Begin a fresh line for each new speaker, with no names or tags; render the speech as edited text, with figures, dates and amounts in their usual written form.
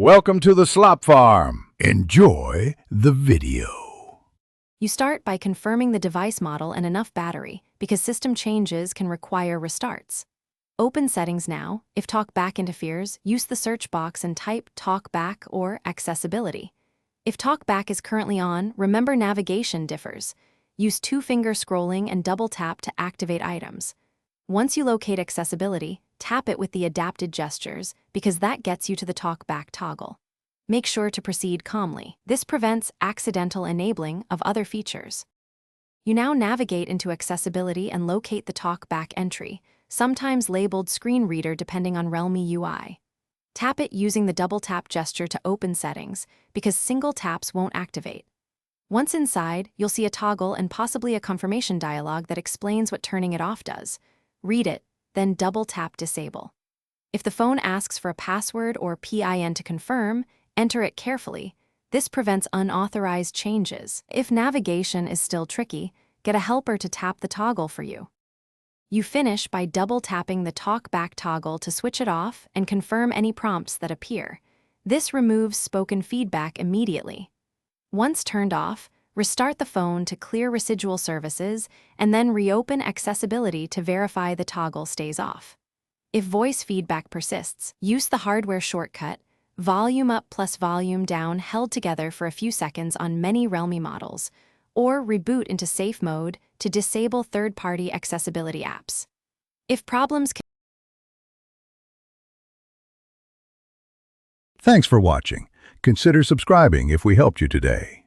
Welcome to the Slop Farm. Enjoy the video.
You start by confirming the device model and enough battery, because system changes can require restarts. Open Settings now. If TalkBack interferes, use the search box and type TalkBack or Accessibility. If TalkBack is currently on, remember navigation differs. Use two-finger scrolling and double-tap to activate items. Once you locate accessibility, tap it with the adapted gestures, because that gets you to the TalkBack toggle. Make sure to proceed calmly. This prevents accidental enabling of other features. You now navigate into accessibility and locate the TalkBack entry, sometimes labeled Screen Reader depending on Realme UI. Tap it using the double-tap gesture to open settings, because single taps won't activate. Once inside, you'll see a toggle and possibly a confirmation dialog that explains what turning it off does. Read it, then double-tap Disable. If the phone asks for a password or PIN to confirm, enter it carefully. This prevents unauthorized changes. If navigation is still tricky, get a helper to tap the toggle for you. You finish by double-tapping the TalkBack toggle to switch it off and confirm any prompts that appear. This removes spoken feedback immediately. Once turned off, restart the phone to clear residual services and then reopen accessibility to verify the toggle stays off. If voice feedback persists, use the hardware shortcut, volume up plus volume down held together for a few seconds on many Realme models, or reboot into safe mode to disable third-party accessibility apps. If problems
Thanks for watching. Consider subscribing if we helped you today.